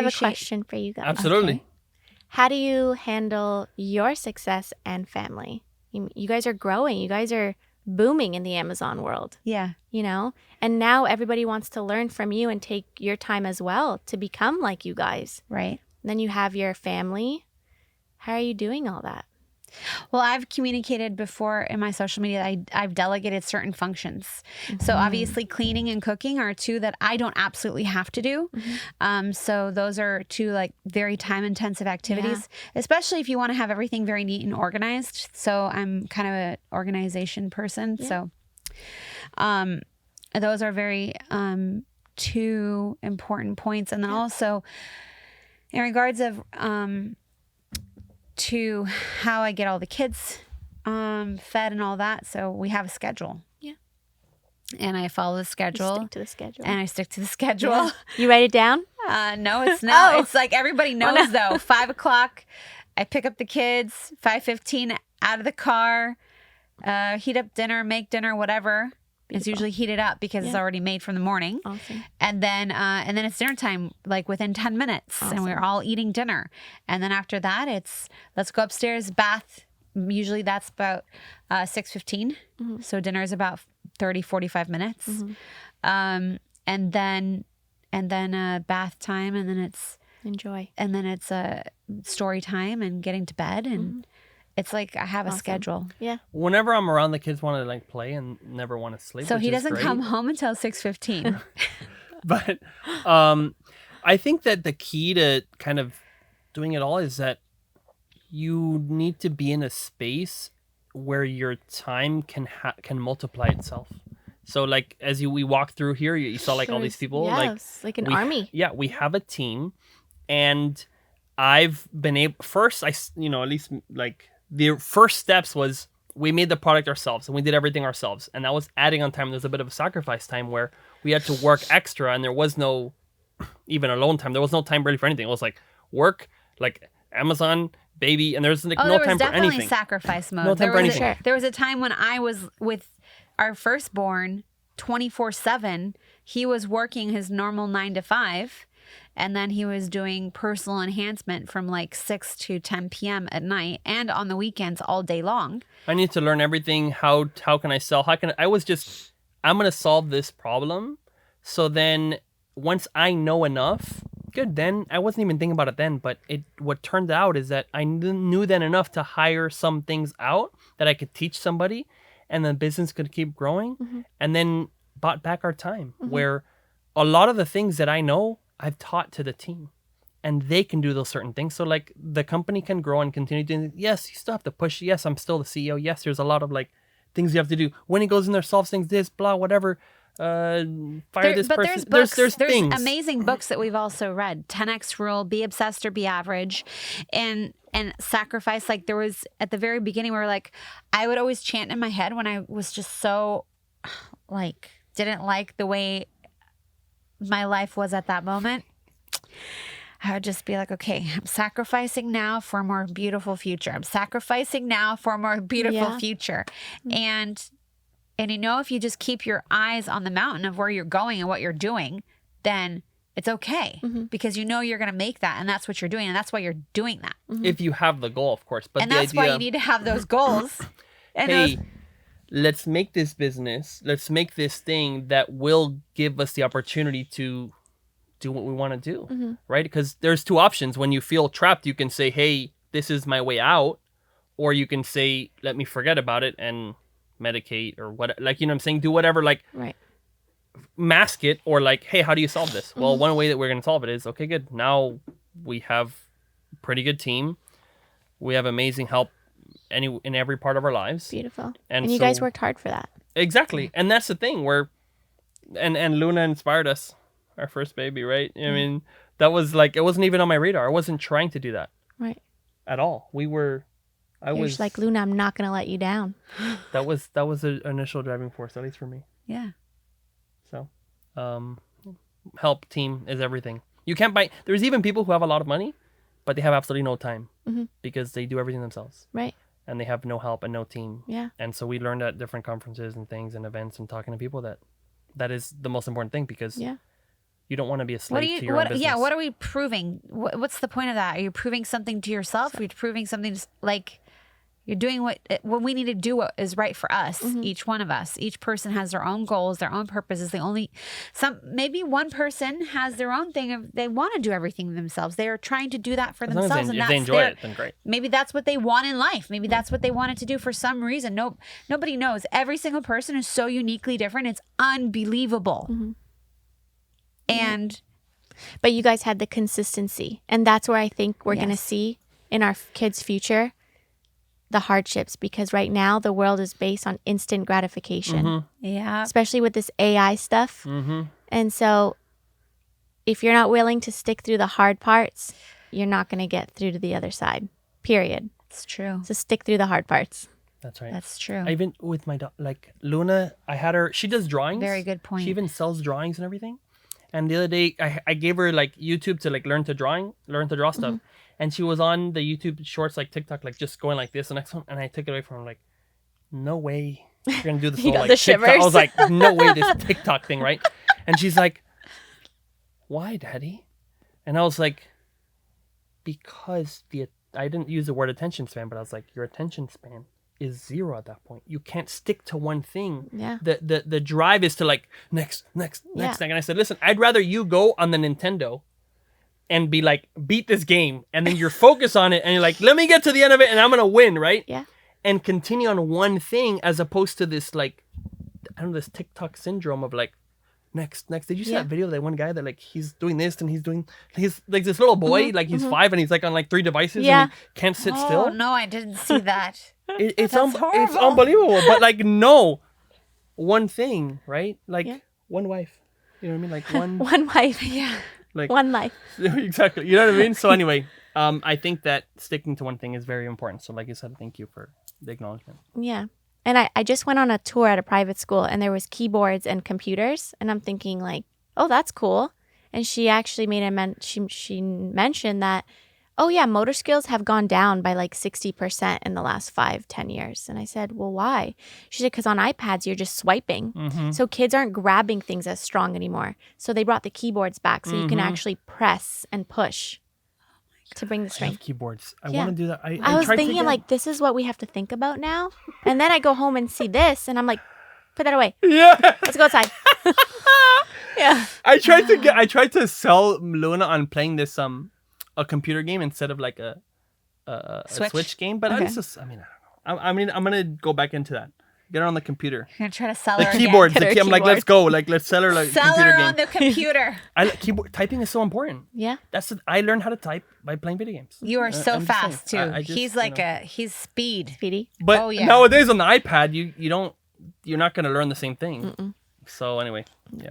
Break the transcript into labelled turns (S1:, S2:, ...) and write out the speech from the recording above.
S1: have a question for you guys.
S2: Absolutely.
S3: Okay.
S1: How do you handle your success and family? You guys are growing. You guys are booming in the Amazon world,
S3: Yeah.
S1: you know? And now everybody wants to learn from you and take your time as well to become like you guys.
S3: Right.
S1: And then you have your family. How are you doing all that?
S3: Well, I've communicated before in my social media. I've delegated certain functions. So obviously cleaning and cooking are two that I don't absolutely have to do. So those are two like very time intensive activities, especially if you want to have everything very neat and organized. So I'm kind of an organization person. So those are very two important points. And then also in regards of to how I get all the kids fed and all that. So we have a schedule. Yeah. And I follow the schedule.
S1: You stick to the schedule.
S3: And I stick to the schedule.
S1: Yeah. You write it down?
S3: No, it's not.
S1: Oh.
S3: It's like everybody knows though. 5 o'clock, I pick up the kids. 5:15, out of the car, heat up dinner, make dinner, whatever. It's usually heated up because it's already made from the morning.
S1: Awesome.
S3: And then it's dinner time, like within 10 minutes.
S1: Awesome.
S3: And we're all eating dinner. And then after that, it's let's go upstairs, bath. Usually that's about 6:15. So dinner is about 30, 45 minutes. And then bath time. And then it's
S1: enjoy.
S3: And then it's story time and getting to bed. And it's like I have a schedule.
S1: Yeah.
S2: Whenever I'm around, the kids want to like play and never want to sleep.
S3: So
S2: which
S3: he
S2: is
S3: doesn't
S2: great.
S3: come home until 6:15.
S2: But I think that the key to kind of doing it all is that you need to be in a space where your time can multiply itself. So like as we walk through here, you saw like all these people.
S1: Yes, like an army.
S2: Yeah, we have a team, and I've been able. First, at least like the first steps was we made the product ourselves and we did everything ourselves, and that was adding on time. There's a bit of a sacrifice time where we had to work extra, and there was no even alone time. There was no time really for anything. It was like work, like Amazon, baby, and there's like no time for anything.
S3: There was definitely sacrifice mode.
S2: No time for anything.
S3: There was a time when I was with our firstborn 24/7. He was working his normal 9 to 5, and then he was doing personal enhancement from like 6 to 10 p.m. at night and on the weekends all day long.
S2: I need to learn everything. How can I sell? I'm going to solve this problem. So then once I know enough, good, then I wasn't even thinking about it then, but what turned out is that I knew then enough to hire some things out that I could teach somebody, and the business could keep growing, and then bought back our time, where a lot of the things that I know, I've taught to the team, and they can do those certain things. So like the company can grow and continue doing. Yes, you still have to push. Yes, I'm still the CEO. Yes, there's a lot of like things you have to do. When he goes in there, solves things, this, blah, whatever. Fire this person.
S3: There's
S2: There's things.
S3: amazing books that we've also read. 10X Rule, Be Obsessed or Be Average, and sacrifice. Like there was at the very beginning where like I would always chant in my head when I was just so like didn't like the way my life was at that moment. I would just be like, okay, I'm sacrificing now for a more beautiful future. I'm sacrificing now for a more beautiful future. And if you just keep your eyes on the mountain of where you're going and what you're doing, then it's okay because you're going to make that, and that's what you're doing, and that's why you're doing that.
S2: If you have the goal, of course. But
S3: and that's why you need to have those goals. And
S2: let's make this business. Let's make this thing that will give us the opportunity to do what we want to do, right? Because there's two options. When you feel trapped, you can say, hey, this is my way out. Or you can say, let me forget about it and medicate or what, like, you know what I'm saying? Do whatever, like, mask it, or like, hey, how do you solve this? Well, one way that we're going to solve it is, okay, good. Now we have a pretty good team. We have amazing help in every part of our lives.
S1: Beautiful. And you guys worked hard for that.
S2: Exactly. And that's the thing where, and Luna inspired us, our first baby, right? I mean, that was like, it wasn't even on my radar. I wasn't trying to do that.
S1: Right.
S2: At all. I was
S1: just like, Luna, I'm not going to let you down.
S2: That was the initial driving force, at least for me.
S3: Yeah.
S2: So, help team is everything. You can't buy. There's even people who have a lot of money, but they have absolutely no time because they do everything themselves.
S1: Right.
S2: And they have no help and no team.
S1: Yeah.
S2: And so we learned at different conferences and things and events and talking to people that is the most important thing, because You don't want to be a
S3: What
S2: slave
S3: do you?
S2: to your own
S3: What?
S2: business.
S3: Yeah. What are we proving? What's the point of that? Are you proving something to yourself? Are you proving something like you're doing what we need to do? What is right for us? Each one of us. Each person has their own goals, their own purposes. Maybe one person has their own thing of they want to do everything themselves. They are trying to do that for
S2: As long as
S3: themselves,
S2: they,
S3: and
S2: if they
S3: that's
S2: enjoy
S3: their.
S2: it, then great.
S3: Maybe that's what they want in life. Maybe that's what they wanted to do for some reason. Nobody knows. Every single person is so uniquely different. It's unbelievable. And.
S1: But you guys had the consistency. And that's where I think we're going to see in our kids' future the hardships. Because right now, the world is based on instant gratification.
S3: Yeah.
S1: Especially with this AI stuff. And so if you're not willing to stick through the hard parts, you're not going to get through to the other side. Period.
S3: It's true.
S1: So stick through the hard parts.
S2: That's right.
S3: That's true.
S2: I even with my like Luna, I had her. She does drawings.
S3: Very good point.
S2: She even sells drawings and everything. And the other day, I gave her like YouTube to like learn to draw stuff. And she was on the YouTube shorts like TikTok, like just going like this the next one. And I took it away from her like, no way you're gonna do this
S1: You
S2: whole
S1: got
S2: like
S1: the
S2: TikTok. I
S1: shivers.
S2: was like, no way, this TikTok thing, right? And she's like, why, Daddy? And I was like, because I didn't use the word attention span, but I was like, your attention span is 0 at that point. You can't stick to one thing.
S1: Yeah.
S2: The drive is to like next. And I said, listen, I'd rather you go on the Nintendo and be like, beat this game, and then you're focused on it, and you're like, let me get to the end of it, and I'm gonna win, right?
S1: Yeah.
S2: And continue on one thing as opposed to this like, I don't know, this TikTok syndrome of like, next. Did you see that video of that one guy that like he's doing this and he's like this little boy, like he's 5 and he's like on like 3 devices and he can't sit
S3: Oh
S2: still?
S3: no, I didn't see that.
S2: It's
S3: That's
S2: it's
S3: horrible.
S2: unbelievable. But like no, one thing, right? Like one wife. You know what I mean? Like one
S1: One wife. Yeah.
S2: like
S1: One life.
S2: exactly. You know what I mean? So anyway, I think that sticking to one thing is very important. So like you said, thank you for the acknowledgement.
S1: Yeah. And I just went on a tour at a private school and there was keyboards and computers. And I'm thinking like, oh, that's cool. And she actually she mentioned that, oh yeah, motor skills have gone down by like 60% in the last 5-10 years. And I said, well, why? She said, because on iPads, you're just swiping. So kids aren't grabbing things as strong anymore. So they brought the keyboards back so you can actually press and push to bring the
S2: I
S1: strength.
S2: have keyboards. I
S1: Yeah.
S2: want to do that.
S1: I was
S2: tried to
S1: thinking
S2: get-
S1: like, this is what we have to think about now. And then I go home and see this and I'm like, put that away.
S2: yeah.
S1: Let's go outside. Yeah.
S2: I tried to sell Luna on playing this a computer game instead of like a Switch game, but
S1: Okay.
S2: it's just I don't know. I'm gonna go back into that. Get her on the computer.
S3: You're gonna try to sell
S2: The
S3: her
S2: keyboards.
S1: Get her
S2: I'm like, let's go. Like, let's sell her like
S3: Sell
S2: computer
S3: her
S2: game.
S3: on the computer.
S2: Keyboard typing is so important.
S1: Yeah.
S2: I learned how to type by playing video games.
S3: You are so
S2: I'm just
S3: fast too.
S2: saying. I just,
S3: He's like he's speed.
S1: Speedy.
S2: But
S3: Oh, yeah.
S2: nowadays on the iPad, you're not gonna learn the same thing. So anyway, yeah.